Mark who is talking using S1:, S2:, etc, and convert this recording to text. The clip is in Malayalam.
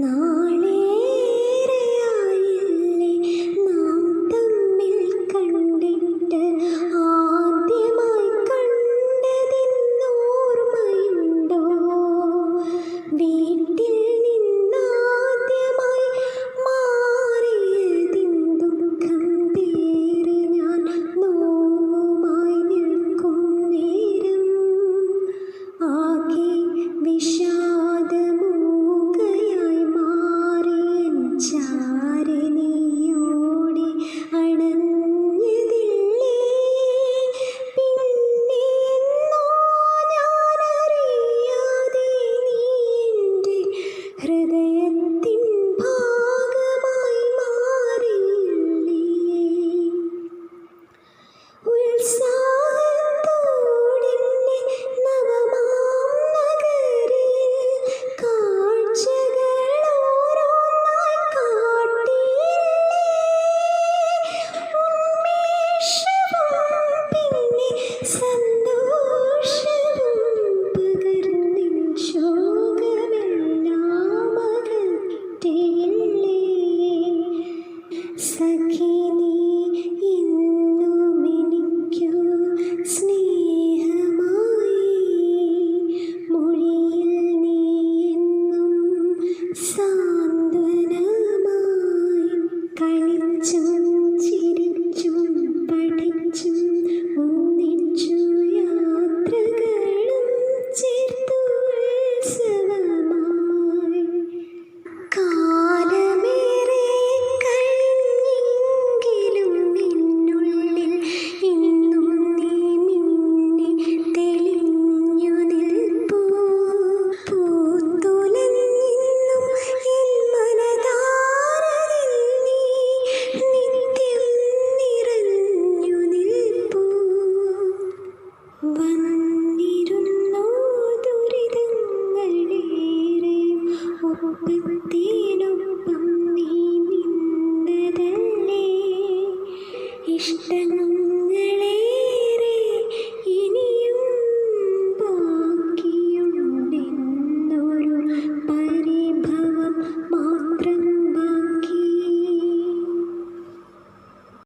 S1: നാളേറെയായില്ലേ നാം തമ്മിൽ കണ്ടിട്ട്, ആദ്യമായി കണ്ടതെന്നോർമ്മയുണ്ടോ? വീട്ടിൽ നിന്നാദ്യമായി മാറിയതിൻ ദുഃഖം പേറി ഞാൻ നോവുമായി നിൽക്കും നേരം, ആകെ വിഷാദമൂകയായി മാറിയൻ ചാരെ നീയോടി അണഞ്ഞതില്ലേ? പിന്നെന്നോ ഞാനറിയാതെ നീ എൻ്റെ ഹൃദയത്തിൻ ഭാഗമായി മാറിയില്ലേ? ഉത്സാഹത്തോടെന്നെ നവമാം നഗരിയിൽ കാഴ്ചകളോരോന്നായി കാട്ടിയില്ലേ? ഉന്മേഷവും പിന്നെ സന്തോഷവും പകർന്നിൻ ശോകമെല്ലാം അകറ്റിയില്ലേ? സഖി നീ എന്നുമെനിക്കു സ്നേഹമായി, മൊഴിയിൽ നീ എന്നും